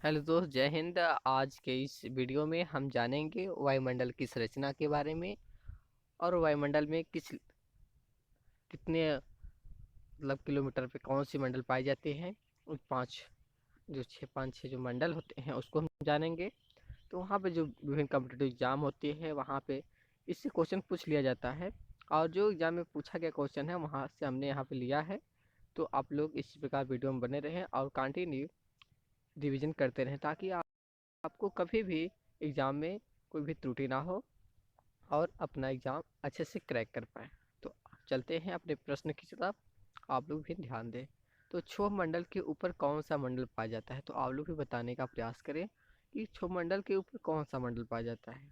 Hello दोस्त, जय हिंद। आज के इस वीडियो में हम जानेंगे वायुमंडल की संरचना के बारे में और वायुमंडल में कितने किलोमीटर पे कौन सी मंडल पाई जाती हैं। उन पाँच छः जो मंडल होते हैं उसको हम जानेंगे। तो वहाँ पे जो विभिन्न कॉम्पिटिटिव एग्जाम होती है वहाँ पे इससे क्वेश्चन पूछ लिया जाता है, और जो एग्जाम में पूछा गया क्वेश्चन है वहाँ से हमने यहाँ पे लिया है। तो आप लोग इसी प्रकार वीडियो में बने रहें और कंटिन्यू रिविजन करते रहें, ताकि आपको कभी भी एग्ज़ाम में कोई भी त्रुटि ना हो और अपना एग्ज़ाम अच्छे से क्रैक कर पाएँ। तो चलते हैं अपने प्रश्न की तरफ, आप लोग भी ध्यान दें। तो क्षोभ मंडल के ऊपर कौन सा मंडल पाया जाता है? तो आप लोग भी बताने का प्रयास करें कि क्षोभ मंडल के ऊपर कौन सा मंडल पाया जाता है,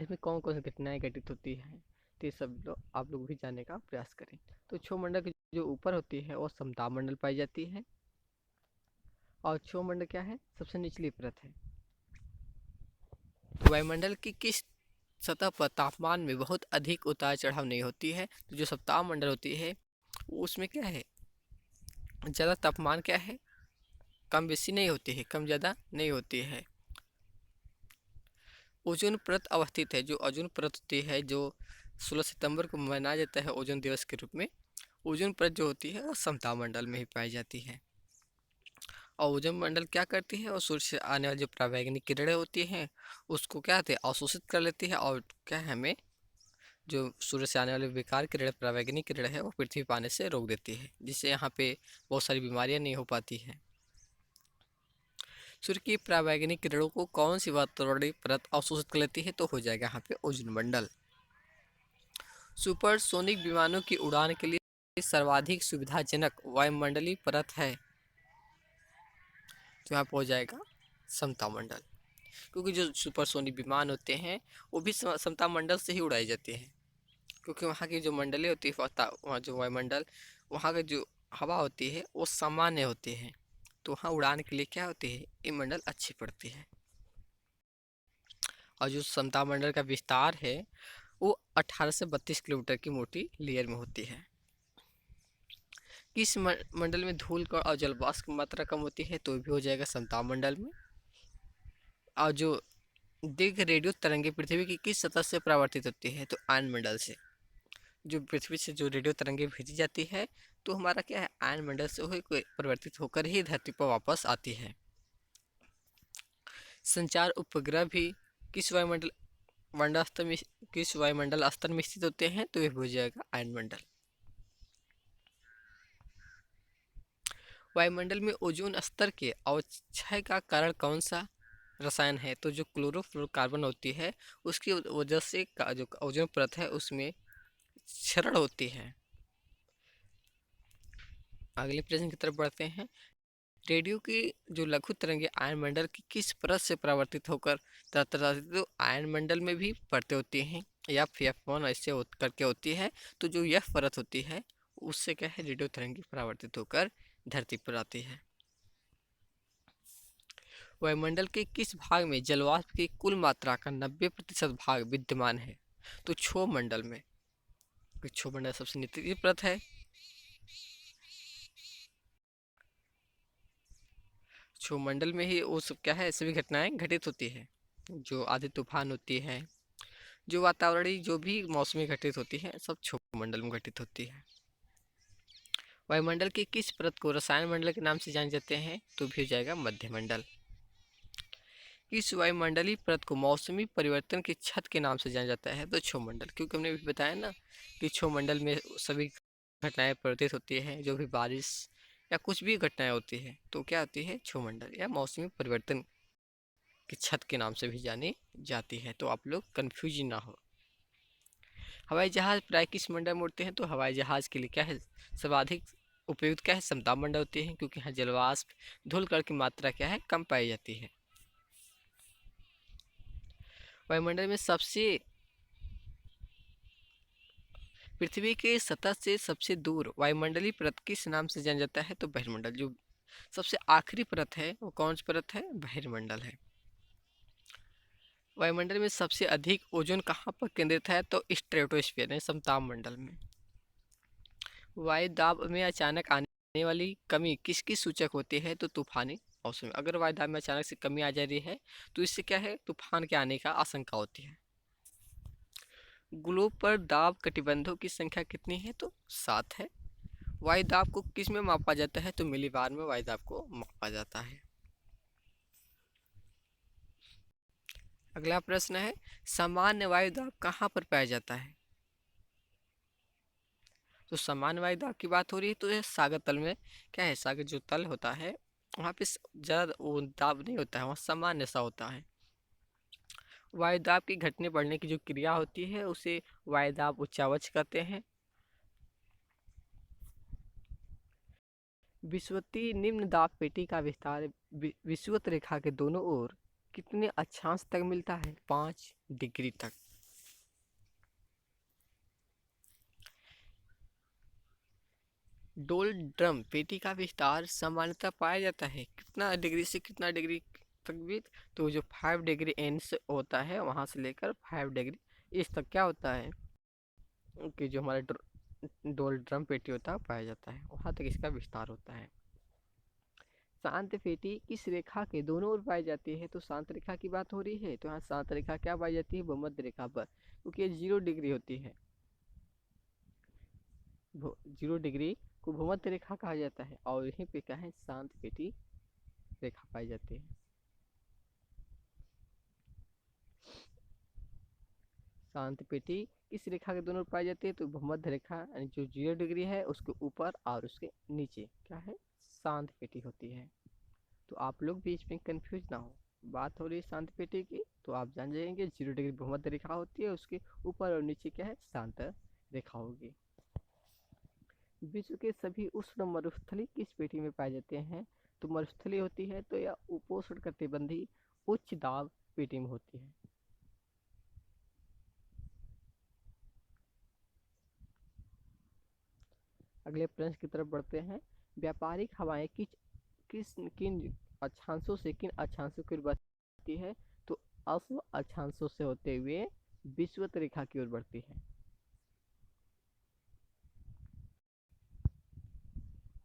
इसमें कौन कौन सी घटनाएं घटित होती हैं। तो ये सब आप लोग भी जानने का प्रयास करें। तो क्षोभ मंडल के जो ऊपर होती है वो समताप मंडल पाई जाती है, और क्षोभ मंडल क्या है? सबसे निचली परत है। वायुमंडल की किस सतह पर तापमान में बहुत अधिक उतार चढ़ाव नहीं होती है? तो जो सप्ताह मंडल होती है उसमें क्या है, ज़्यादा तापमान क्या है, कम बेसी नहीं होती है, कम ज़्यादा नहीं होती है। ओजोन परत अवस्थित है। जो ओजोन परत होती है, जो 16 सितंबर को मनाया जाता है ओजोन दिवस के रूप में, ओजोन परत जो होती है वो समताप मंडल में ही पाई जाती है। और ओजोन मंडल क्या करती है, और सूर्य से आने वाली जो परावैंगनिक किरणें होती हैं उसको क्या होती है, अवशोषित कर लेती है, और क्या है, हमें जो सूर्य से आने वाली बेकार किरण, परावैंगनिक किरण है, वो पृथ्वी पर आने से रोक देती है, जिससे यहाँ पे बहुत सारी बीमारियाँ नहीं हो पाती हैं। सूर्य की परावैंगनिक किरणों को कौन सी वातावरणीय परत अवशोषित कर लेती है? तो हो जाएगा यहाँ पे ओजोन मंडल। सुपरसोनिक विमानों की उड़ान के लिए सर्वाधिक सुविधाजनक वायुमंडलीय परत है, तो यहाँ पे हो जाएगा समताप मंडल। क्योंकि जो सुपरसोनिक विमान होते हैं वो भी समताप मंडल से ही उड़ाई जाती हैं, क्योंकि वहाँ की जो मंडली होती है, वहाँ जो वायुमंडल, वहाँ की जो हवा होती है वो सामान्य होती है, तो वहाँ उड़ान के लिए क्या होती है, ये मंडल अच्छी पड़ती है। और जो समताप मंडल का विस्तार है वो 18 से 32 किलोमीटर की मोटी लेयर में होती है। किस मंडल में धूल कण और जलवाष्प की मात्रा कम होती है? तो भी हो जाएगा समताप मंडल में। और जो दीर्घ रेडियो तरंगे पृथ्वी की किस सतह से परावर्तित होती है? तो आयन मंडल से। जो पृथ्वी से जो रेडियो तरंगे भेजी जाती है तो हमारा क्या है, आयन मंडल से ही परिवर्तित होकर ही धरती पर वापस आती है। संचार उपग्रह भी किस वायुमंडल मंडल स्तर में किस वायुमंडल स्तर में स्थित होते हैं? तो ये हो जाएगा आयन मंडल। वायुमंडल में ओजोन स्तर के अवक्षय का कारण कौन सा रसायन है? तो जो क्लोरोफ्लोरोकार्बन होती है उसकी वजह से जो ओजोन परत है उसमें क्षरण होती है। अगले प्रश्न की तरफ बढ़ते हैं। रेडियो की जो लघु तरंगे आयन मंडल की किस परत से परावर्तित होकर तो आयन मंडल में भी परतें होती हैं, या F1 ऐसे करके होती है। तो जो यह परत होती है उससे क्या है, रेडियो तरंगे परावर्तित होकर धरती पर आती है। वायुमंडल के किस भाग में जलवाष्प की कुल मात्रा का 90% भाग विद्यमान है? तो क्षोभ मंडल में। क्षोभ मंडल सबसे निचली परत है। क्षोभ मंडल में ही वो सब क्या है, सभी घटनाएं घटित होती है। जो आधी तूफान होती है, जो वातावरणीय जो भी मौसमी घटित होती है, सब क्षोभ मंडल में घटित होती है। वायुमंडल की किस परत को रसायन मंडल के नाम से जाने जाते हैं? तो भी हो जाएगा मध्यमंडल। किस वायुमंडलीय परत को मौसमी परिवर्तन की छत के नाम से जाना जाता है? तो क्षोभ मंडल, क्योंकि हमने भी बताया ना कि क्षोभ मंडल में सभी घटनाएं परिवर्तित होती हैं, जो भी बारिश या कुछ भी घटनाएं होती है तो क्या होती है, क्षोभ मंडल या मौसमी परिवर्तन की छत के नाम से भी जानी जाती है। तो आप लोग कन्फ्यूज ना हो। हवाई जहाज प्राय किस मंडल में उड़ते हैं? तो हवाई जहाज के लिए क्या है, सर्वाधिक उपयुक्त क्या है, समताप मंडल होती है, क्योंकि यहाँ जलवाष्प धूल कण की मात्रा क्या है, कम पाई जाती है। वायुमंडल में सबसे पृथ्वी के सतह से सबसे दूर वायुमंडलीय परत किस नाम से जाना जाता है? तो बहिर्मंडल। जो सबसे आखिरी परत है वो कौन सी परत है? बहिर्मंडल है। वायुमंडल में सबसे अधिक ओजोन कहाँ पर केंद्रित है? तो स्ट्रेटोस्फीयर है, समताप मंडल में। वायु दाब में अचानक आने वाली कमी किसकी सूचक होती है? तो तूफानी मौसम में। अगर वायुदाब में अचानक से कमी आ जा रही है तो इससे क्या है, तूफान के आने का आशंका होती है। ग्लोब पर दाब कटिबंधों की संख्या कितनी है, तो 7 है। वायुदाब को किस में मापा जाता है, तो मिलीबार में वायुदाब को मापा जाता है। अगला प्रश्न है, सामान्य वायुदाब कहाँ पर पाया जाता है। तो सामान्य वायुदाब की बात हो रही है तो यह सागर तल में, क्या है, सागर जो तल होता है वहाँ पे ज़्यादा वो दाब नहीं होता है, वहाँ सामान्य सा होता है। वायुदाब की घटने बढ़ने की जो क्रिया होती है उसे वायुदाब उच्चावच कहते हैं। विषुवतीय निम्न दाब पेटी का विस्तार विषुवत रेखा के दोनों ओर कितने अक्षांश तक मिलता है, 5 डिग्री तक। डोलड्रम पेटी का विस्तार सामान्यतः पाया जाता है कितना डिग्री से कितना डिग्री तक भी, तो जो 5 डिग्री एन से होता है वहां से लेकर 5 डिग्री इस तक क्या होता है कि जो हमारा डोलड्रम पेटी होता है पाया जाता है, वहां तक इसका विस्तार होता है। शांत पेटी किस रेखा के दोनों ओर पाई जाती है, तो शांत रेखा की बात हो रही है तो यहाँ शांत रेखा क्या पाई जाती है, भूमध्य रेखा पर, क्योंकि ये 0 डिग्री होती है। 0 डिग्री को भूमध्य रेखा कहा जाता है और यहीं पे क्या है, शांत पेटी रेखा पाई जाती है। शांत पेटी किस रेखा के दोनों ओर पाई जाती है, तो भूमध्य रेखा यानी जो 0 डिग्री है उसके ऊपर और उसके नीचे क्या है, शांत पेटी होती है। तो आप लोग बीच में कंफ्यूज ना हो, बात हो रही है शांत पेटी की तो आप जान जाएंगे 0 डिग्री भूमध्य रेखा होती है, उसके ऊपर और नीचे क्या है, शांत रेखा होगी। विश्व के सभी उष्ण मरुस्थली किस पेटी में पाए जाते हैं, तो मरुस्थली होती है तो यह उपोष्ण कटिबंधी उच्च दाब पेटी में होती है। अगले प्रश्न की तरफ बढ़ते हैं, व्यापारिक हवाएं किस किन अक्षांशों से किन अक्षांशों की ओर बढ़ती है, तो अश्व अक्षांशों से होते हुए विषुवत रेखा की ओर बढ़ती है।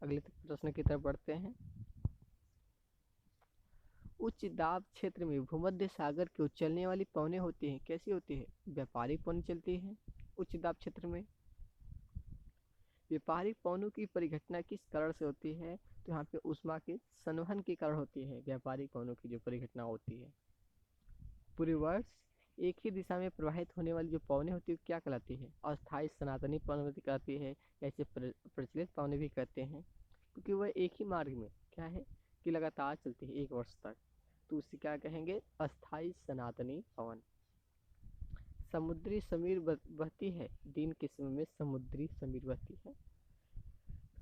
अगले प्रश्न की तरफ बढ़ते हैं, उच्च दाब क्षेत्र में भूमध्य सागर की ओर चलने वाली पवनें होती हैं, कैसी होती है, व्यापारिक पवनें चलती हैं उच्च दाब क्षेत्र में। व्यापारिक पवनों की परिघटना किस कारण से होती है, तो यहाँ पे ऊष्मा के संवहन के कारण होती है व्यापारिक पवनों की जो परिघटना होती है। पूरे वर्ष एक ही दिशा में प्रवाहित होने वाली जो पवनें होती है क्या कहलाती है, अस्थायी सनातनी पवन कहलाती है, ऐसे प्रचलित पवनें भी कहते हैं, क्योंकि वह एक ही मार्ग में क्या है कि लगातार चलती है 1 वर्ष तक, तो उसे क्या कहेंगे, अस्थायी सनातनी पवन। समुद्री समीर बहती है, दिन के समय में समुद्री समीर बहती है।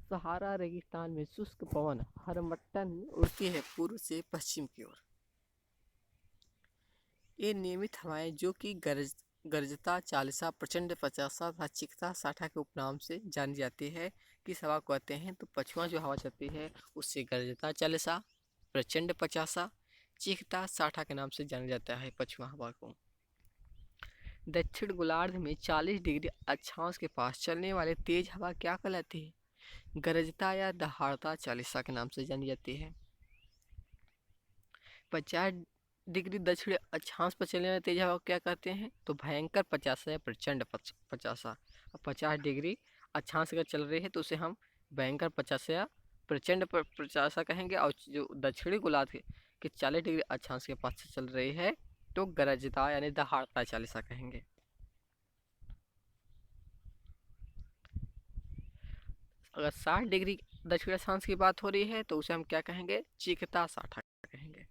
सहारा रेगिस्तान में शुष्क पवन हरमट्टन उड़ती है पूर्व से पश्चिम की ओर। ये नियमित हवाएं जो कि गर्जता चालीसा प्रचंड पचासा तथा चिकता साठा के उपनाम से जानी जाती है, किस हवा को कहते हैं, तो पछुआ जो हवा चलती है उससे गर्जता चालीसा प्रचंड पचासा चिकता साठा के नाम से जाना जाता है पछुआ हवा को। दक्षिण गोलार्ध में 40 डिग्री अक्षांश के पास चलने वाले तेज हवा क्या कहलाती है, गरजता या दहाड़ता चालीसा के नाम से जानी जाती है। 50 डिग्री दक्षिण अक्षांश पर चलने वाले तेज हवा को क्या कहते हैं, तो भयंकर पचासा या प्रचंड पचासा। अब 50 डिग्री अक्षांश अगर चल रही है तो उसे हम भयंकर पचासा या प्रचंड पचासा कहेंगे, और जो दक्षिणी गोलार्ध के 40 डिग्री अक्षांश के पास से चल रही है तो गरजता यानी दहाड़ता चालीसा कहेंगे। अगर 60 डिग्री दक्षिण अक्षांश की बात हो रही है तो उसे हम क्या कहेंगे, चीकता साठा कहेंगे।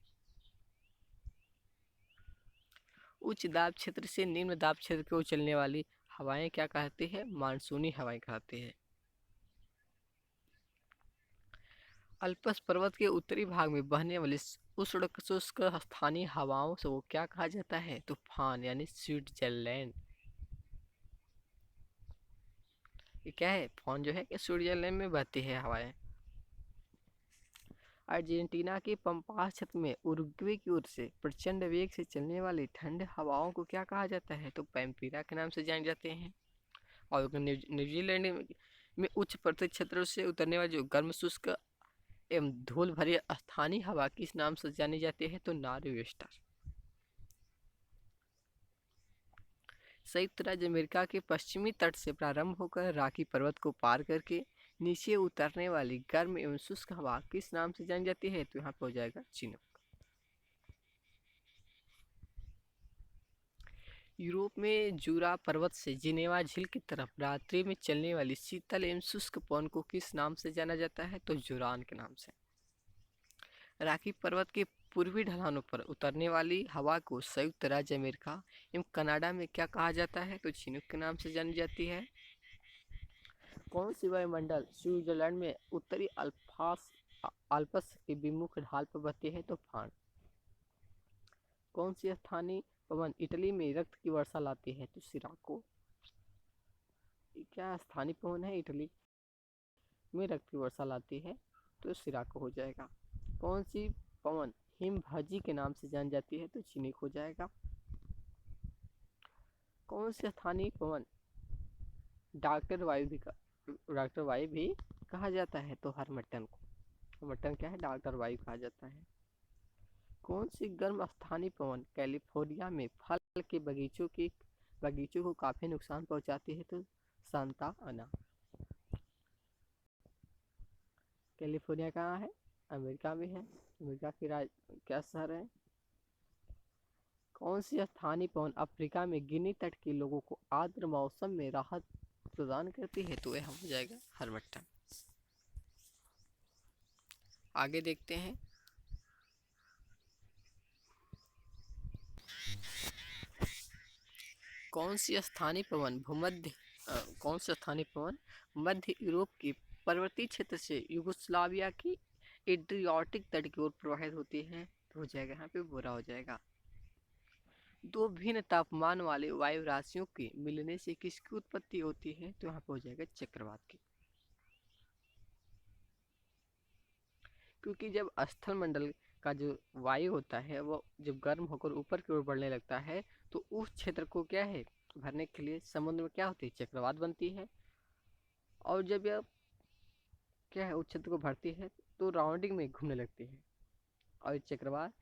उच्च दाब क्षेत्र से निम्न दाब क्षेत्र की ओर चलने वाली हवाएं क्या कहती है, मानसूनी हवाएं कहती है। अल्पस पर्वत के उत्तरी भाग में बहने वाली उष्ण शुष्क स्थानीय हवाओं से वो क्या कहा जाता है, तूफान यानी स्विट्जरलैंड। ये क्या है, फान जो है कि स्विट्जरलैंड में बहती है हवाएं। अर्जेंटीना के पंपास क्षेत्र में उरुग्वे की ओर से प्रचंड वेग से चलने वाली ठंडे हवाओं को क्या कहा जाता है, तो पैम्पीरा के नाम से जाने जाते हैं। और न्यूजीलैंड में उच्च प्रत्येक क्षेत्रों से उतरने वाली जो गर्म शुष्क एवं धूल भरी स्थानीय हवा किस नाम से जानी जाती है? तो नॉर्वेस्टर। संयुक्त राज्य अमेरिका के पश्चिमी तट से प्रारंभ होकर रॉकी पर्वत को पार करके नीचे उतरने वाली गर्म एवं शुष्क हवा किस नाम से जानी जाती है? तो यहाँ पे हो जाएगा चिनूक। यूरोप में जूरा पर्वत से जिनेवा झील की तरफ रात्रि में चलने वाली शीतल एवं शुष्क पवन को किस नाम से जाना जाता है? तो जुरान के नाम से। रॉकी पर्वत के पूर्वी ढलानों पर उतरने वाली हवा को संयुक्त राज्य अमेरिका एवं कनाडा में क्या कहा जाता है? तो चिनूक के नाम से जानी जाती है। कौन सी वायुमंडल स्विट्जरलैंड में उत्तरी अल्प्स के विमुख ढाल पर बहती है? तो फान। कौन सी स्थानीय पवन इटली में रक्त की वर्षा लाती है? तो सिराको। क्या स्थानीय पवन है इटली में रक्त की वर्षा लाती है? तो सिराको हो जाएगा। कौन सी पवन हिमभाजी के नाम से जानी जाती है? तो चिनिक हो जाएगा। कौन सी स्थानीय पवन डॉक्टर वायु भी कहा जाता है? तो हरमट्टन को। मट्टन क्या है? डॉक्टर वायु कहा जाता है। कौन सी गर्म स्थानीय पवन कैलिफोर्निया में फल के बगीचों को काफी नुकसान पहुंचाती है? तो सांता आना। कैलिफोर्निया कहाँ है? अमेरिका में है। अमेरिका की क्या शहर है? कौन सी स्थानीय पवन अफ्रीका में गिनी तट के लोगों को आर्द्र मौसम में राहत प्रदान करती है? तो यह हो जाएगा हरमट्टन। आगे देखते हैं। कौन सी स्थानीय पवन मध्य यूरोप के पर्वतीय क्षेत्र से युगोस्लाविया की एड्रियाटिक तट की ओर प्रवाहित होती है? तो हो जाएगा यहाँ पे बुरा हो जाएगा। दो भिन्न तापमान वाले वायु राशियों के मिलने से किसकी उत्पत्ति होती है? तो यहाँ पे हो जाएगा चक्रवात की। क्योंकि जब स्थल मंडल का जो वायु होता है वो जब गर्म होकर ऊपर की ओर बढ़ने लगता है तो उस क्षेत्र को क्या है भरने के लिए समुद्र में क्या होती है? चक्रवात बनती है। और जब यह क्या है उस क्षेत्र को भरती है तो राउंडिंग में घूमने लगती है और चक्रवात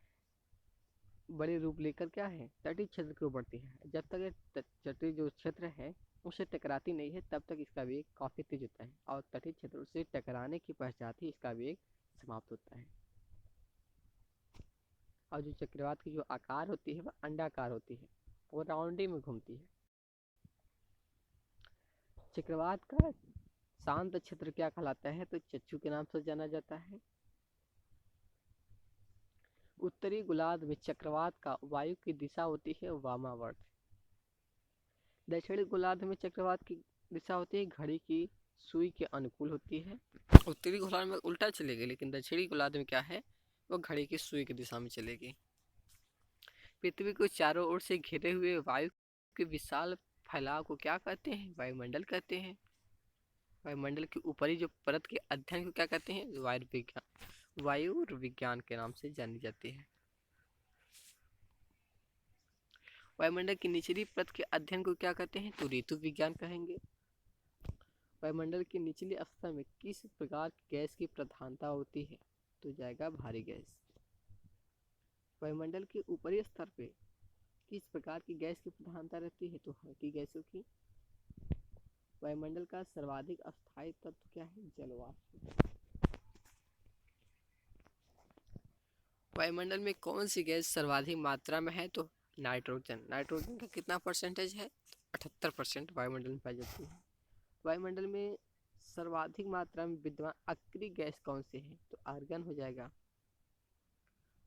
बड़े रूप लेकर क्या है तटीय क्षेत्र की ओर बढ़ती है। जब तक ये तटीय जो क्षेत्र है उससे टकराती नहीं है तब तक इसका वेग काफी तेज होता है और तटीय क्षेत्र से टकराने के पश्चात ही इसका वेग समाप्त होता है। और जो चक्रवात की जो आकार होती है वह अंडाकार होती है, वो राउंडिंग में घूमती है। चक्रवात का शांत क्षेत्र क्या कहलाता है? तो चच्चू के नाम से जाना जाता है। उत्तरी गोलार्ध में चक्रवात का वायु की दिशा होती है वामावर्त। दक्षिणी गोलार्ध में चक्रवात की दिशा होती है घड़ी की सुई के अनुकूल होती है। उत्तरी गोलार्ध में उल्टा चलेगी लेकिन दक्षिणी गोलार्ध में क्या है वो घड़ी की सुई की दिशा में चलेगी। पृथ्वी को चारों ओर से घिरे हुए वायु के विशाल फैलाव को क्या कहते हैं? वायुमंडल कहते हैं। वायुमंडल के ऊपरी जो परत के अध्ययन को क्या कहते हैं? वायु विज्ञान के नाम से जानी जाती है। वायुमंडल की निचली परत के अध्ययन को क्या कहते हैं? तो ऋतु विज्ञान कहेंगे। वायुमंडल के निचले स्तर में किस प्रकार की गैस की प्रधानता होती है? तो जाएगा भारी गैस। वायुमंडल के ऊपरी स्तर पे किस प्रकार की गैस की प्रधानता रहती है? तो हल्की गैसों की। वायुमंडल का सर्वाधिक अस्थायी तत्व क्या है? जलवाष्प। वायुमंडल में कौन सी गैस सर्वाधिक मात्रा में है? तो नाइट्रोजन। नाइट्रोजन का कितना परसेंटेज है? 78% वायुमंडल में पाई जाती है। वायुमंडल में सर्वाधिक मात्रा में विद्यमान अक्रिय गैस कौन सी है? तो आर्गन हो जाएगा।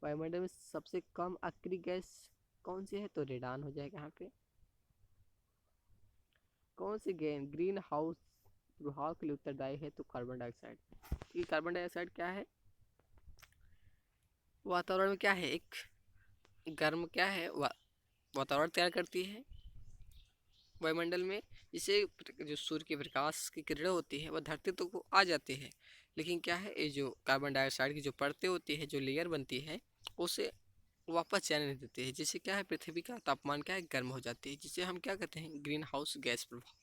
वायुमंडल में सबसे कम अक्रिय गैस कौन सी है? तो रेडान हो जाएगा यहाँ पे। कौन सी गैस ग्रीन हाउस प्रभाव के लिए उत्तरदायी है? तो कार्बन डाइऑक्साइड। ये कार्बन डाइऑक्साइड क्या है? वातावरण में क्या है एक गर्म क्या है वातावरण तैयार करती है वायुमंडल में, जिसे जो सूर्य के प्रकाश की किरणें होती है वह धरती तक को आ जाती है, लेकिन क्या है ये जो कार्बन डाइऑक्साइड की जो परतें होती है जो लेयर बनती है उसे वापस जाने नहीं देती है, जिससे क्या है पृथ्वी का तापमान क्या है गर्म हो जाती है, जिसे हम क्या कहते हैं ग्रीन हाउस गैस प्रभाव।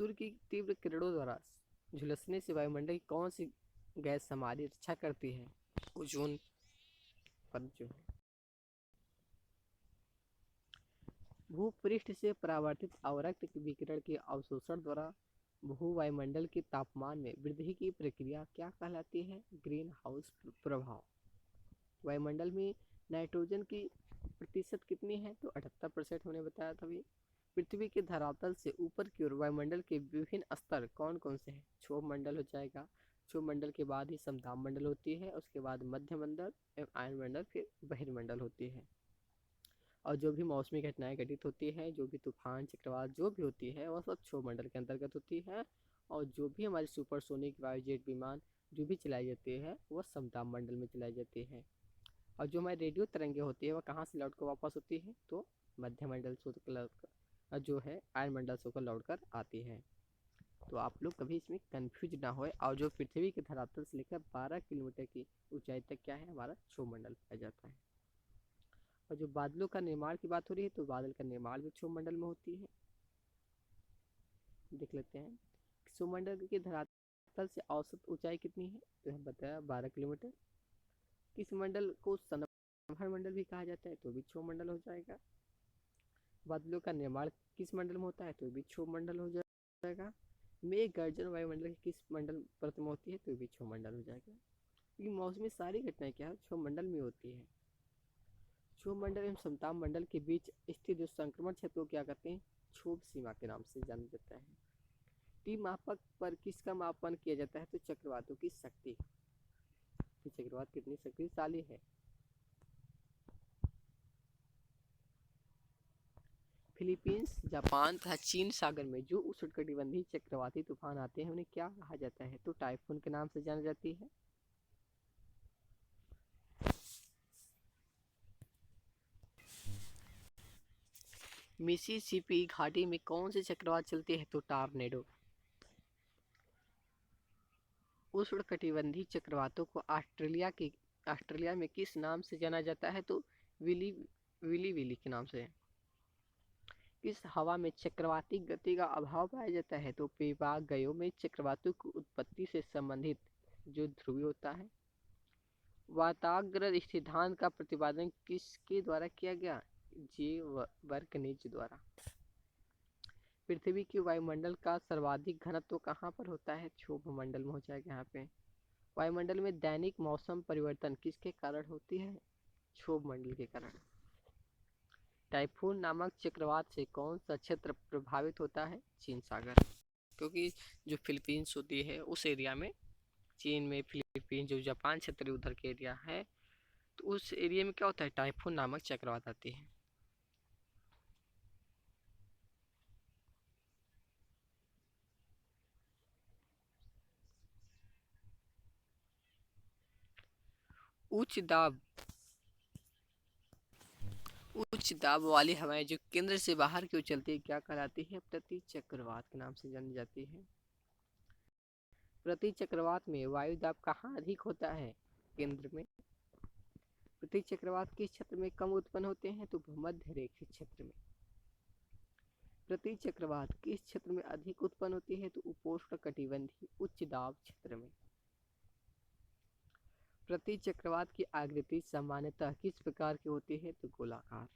सूर्य की तीव्र किरणों द्वारा झुलसने से वायुमंडल की कौन सी गैस हमारी रक्षा करती है? ओजोन परत जो है। भूपृष्ठ से परावर्तित अवरक्त विकिरण के अवशोषण द्वारा भूवायुमंडल के तापमान में वृद्धि की प्रक्रिया क्या कहलाती है? ग्रीन हाउस प्रभाव। वायुमंडल में नाइट्रोजन की प्रतिशत कितनी है? तो 78% हमने बताया था अभी। पृथ्वी के धरातल से ऊपर की ओर वायुमंडल के विभिन्न स्तर कौन कौन से हैं? क्षोभ मंडल हो जाएगा, क्षोभ मंडल के बाद ही समताप मंडल होती है, उसके बाद मध्य मंडल एवं आयन मंडल, फिर बहिर्मंडल होती है। और जो भी मौसमी घटनाएं घटित होती हैं, जो भी तूफान चक्रवात जो भी होती है, वह सब क्षोभ मंडल के अंतर्गत होती है। और जो भी हमारी सुपरसोनिक वायुजेट विमान जो भी चलाई जाती है वह समताप मंडल में चलाई जाती है। और जो हमारी रेडियो तरंगे होती है वह कहाँ से लौट कर वापस होती है? तो मध्य मंडल से जो है आयन मंडल से होकर लौट कर आती है। तो आप लोग कभी इसमें कंफ्यूज ना होए। और जो पृथ्वी के धरातल से लेकर 12 किलोमीटर की ऊंचाई तक क्या है? हमारा क्षोभ मंडल पाया जाता है। और जो बादलों का निर्माण की बात हो रही है तो बादल का निर्माण भी क्षोभ मंडल में होती है। देख लेते हैं क्षोभ मंडल के धरातल से औसत ऊंचाई कितनी है? तो हम बताया 12 किलोमीटर। किस मंडल को सनभर मंडल भी कहा जाता है? तो भी क्षोभ मंडल हो जाएगा। बादलों का निर्माण किस मंडल में होता है? तो भी क्षोभ मंडल हो जाएगा। मेघ गर्जन वायुमंडल की किस मंडल परत में होती है? तो भी क्षोभ मंडल हो जाएगा। क्योंकि मौसम में सारी घटनाएं क्या है? क्षोभ मंडल में होती है। क्षोभ मंडल एवं समताप मंडल के बीच स्थित जो संक्रमण क्षेत्र को क्या कहते हैं? क्षोभ सीमा के नाम से जाना जाता है। टी मापक पर किसका मापन किया जाता है? तो चक्रवातों की शक्ति। तो चक्रवात कितनी शक्तिशाली है? फिलीपींस, जापान तथा चीन सागर में जो उष्णकटिबंधीय चक्रवाती तूफान आते हैं उन्हें क्या कहा जाता है? तो टाइफून के नाम से जानी जाती है। मिसिसिपी घाटी में कौन से चक्रवात चलते हैं? तो टॉर्नेडो। उष्णकटिबंधीय चक्रवातों को ऑस्ट्रेलिया में किस नाम से जाना जाता है? तो विली विली विली के नाम से। किस हवा में चक्रवाती गति का अभाव पाया जाता है? तो पेपागयो में चक्रवातों की उत्पत्ति से संबंधित जो ध्रुवीय होता है। वाताग्र सिद्धांत का प्रतिपादन किसके द्वारा किया गया? जे वर्कनिज द्वारा। पृथ्वी के वायुमंडल का सर्वाधिक घनत्व कहाँ पर होता है? क्षोभ मंडल में हो जाएगा यहाँ पे। वायुमंडल में दैनिक मौसम परिवर्तन किसके कारण होती है? क्षोभ मंडल के कारण। टाइफून नामक चक्रवात से कौन सा क्षेत्र प्रभावित होता है? चीन सागर। क्योंकि जो फिलीपींस होती है उस एरिया में, चीन में फिलीपींस जो जापान क्षेत्र उधर के एरिया है, तो उस एरिया में क्या होता है? टाइफून नामक चक्रवात आती है। उच्च दाब उच्च दाब वाली हवाएं जो केंद्र से बाहर की ओर चलती है क्या कहलाती है? प्रति चक्रवात के नाम से जानी जाती है। प्रति चक्रवात में वायु दाब कहाँ अधिक होता है? केंद्र में। प्रति चक्रवात किस क्षेत्र में कम उत्पन्न होते हैं? तो भूमध्य रेखीय क्षेत्र में। प्रति चक्रवात किस क्षेत्र में अधिक उत्पन्न होती है? तो उपोष्ण कटिबंधीय उच्च दाब क्षेत्र में। प्रति चक्रवात की आकृति सामान्यतः किस प्रकार की होती है? तो गोलाकार।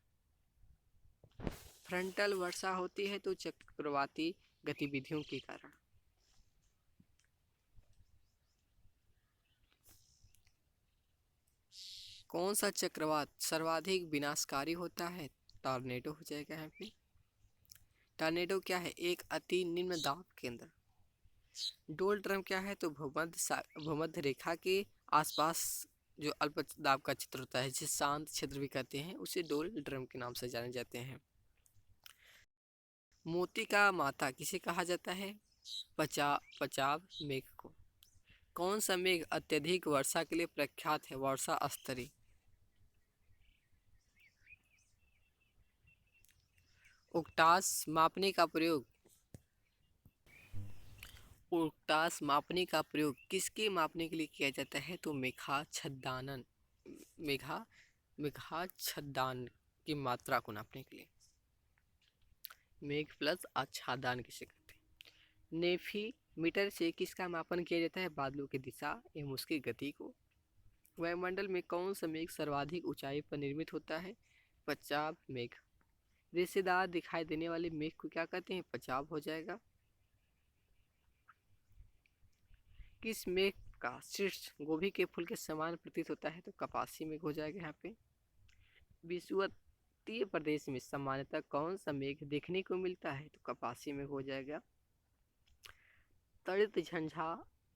फ्रंटल वर्षा होती है तो चक्रवाती गतिविधियों के कारण। कौन सा चक्रवात सर्वाधिक विनाशकारी होता है? टॉर्नेडो हो जाएगा यहाँ पे। टॉर्नेडो क्या है? एक अति निम्न दाब केंद्र। डोल ड्रम क्या है? तो भूमध्य रेखा के आसपास जो अल्प दाब का क्षेत्र होता है जिसे शांत क्षेत्र भी कहते हैं उसे डोल ड्रम के नाम से जाने जाते हैं। मोती का माता किसे कहा जाता है? पचाव मेघ को। कौन सा मेघ अत्यधिक वर्षा के लिए प्रख्यात है? वर्षा स्तरी। उक्टास मापने का प्रयोग किसके मापने के लिए किया जाता है? तो मेघाच्छादन की मात्रा को नापने के लिए। मेघ प्लस आच्छादन किसे कहते हैं? नेफी मीटर से किसका मापन किया जाता है? बादलों की दिशा एवं उसकी गति को। वायुमंडल में कौन सा मेघ सर्वाधिक ऊंचाई पर निर्मित होता है? पश्चात मेघ। रेशेदार दिखाई देने वाले मेघ को क्या कहते हैं? पचाव हो जाएगा। किस मेघ का शीर्ष गोभी के फूल के समान प्रतीत होता है? तो कपासी मेघ हो जाएगा यहाँ पे। विषुवतीय प्रदेश में सामान्यतः कौन सा मेघ देखने को मिलता है? तो कपासी मेघ हो जाएगा। त्वरित झंझा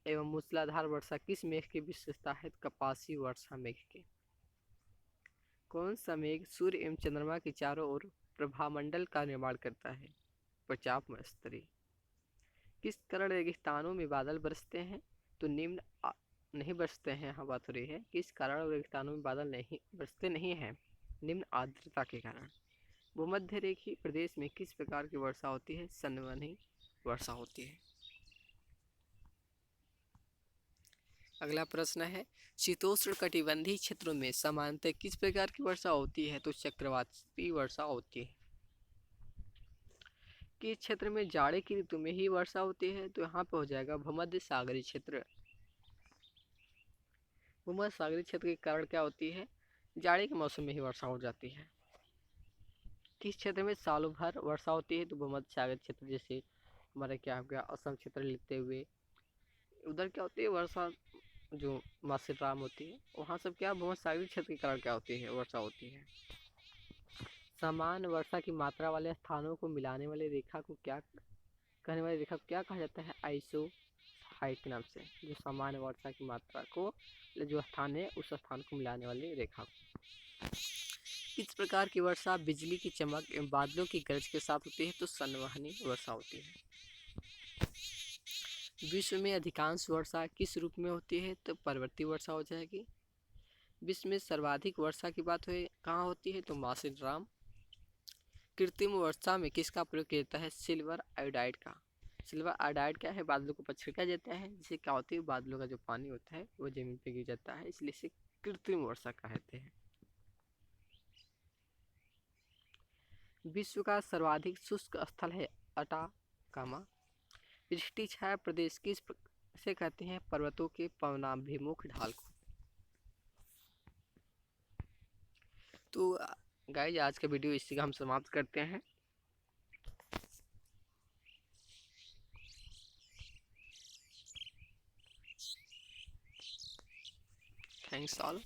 एवं मूसलाधार वर्षा किस मेघ की विशेषता है? कपासी वर्षा मेघ की। कौन सा मेघ सूर्य एवं चंद्रमा के चारों ओर प्रभामंडल का निर्माण करता है? पचाप स्तरी। किस कारण रेगिस्तानों में बादल बरसते हैं? तो नहीं बरसते हैं। हाँ, बात हो रही है किस कारण रेगिस्तानों में बादल नहीं बरसते नहीं हैं? निम्न आर्द्रता के कारण। भूमध्य रेखीय प्रदेश में किस प्रकार की वर्षा होती है? संवहनी वर्षा होती है। अगला प्रश्न है, शीतोष्ण कटिबंधीय क्षेत्रों में सामान्यतः किस प्रकार की वर्षा होती है? तो चक्रवाती वर्षा होती है। किस क्षेत्र में जाड़े की ऋतु में ही वर्षा होती है? तो यहाँ पे हो जाएगा भूमध्य सागरीय क्षेत्र। भूमध्य सागरीय क्षेत्र के कारण क्या होती है? जाड़े के मौसम में ही वर्षा हो जाती है। किस क्षेत्र में सालों भर वर्षा होती है? तो भूमध्य सागरीय क्षेत्र, जैसे हमारा क्या हो गया असम क्षेत्र लेते हुए, उधर क्या होती है वर्षा, जो मासिक होती है वहाँ सब क्या भूमध्य सागरीय क्षेत्र के कारण क्या होती है? वर्षा होती है। समान वर्षा की मात्रा वाले स्थानों को मिलाने वाली रेखा को क्या कहने वाली रेखा को क्या कहा जाता है? आइसो हाइट के नाम से। जो समान वर्षा की मात्रा को, जो स्थान है उस स्थान को मिलाने वाली रेखा को। इस प्रकार की वर्षा बिजली की चमक एवं बादलों की गरज के साथ होती है। तो संवहनी वर्षा होती है। विश्व में अधिकांश वर्षा किस रूप में होती है? तो पर्वतीय वर्षा हो जाएगी। विश्व में सर्वाधिक वर्षा की बात हुई कहाँ होती है? तो मासिनराम। कृत्रिम वर्षा में किसका प्रयोग किया जाता है? सिल्वर आयोडाइड का। सिल्वर आयोडाइड क्या है? बादलों को छिड़का जाता है, जिससे क्या होती है बादलों का जो पानी होता है वो जमीन पे गिर जाता है, इसलिए इसे कृत्रिम वर्षा कहते हैं। विश्व का सर्वाधिक शुष्क स्थल है अटाकामा। वृष्टि छाया प्रदेश किस से कहते हैं? पर्वतों के पवनाभिमुख ढाल को। तो गाइस, आज का वीडियो इसी का हम समाप्त करते हैं। Thanks all.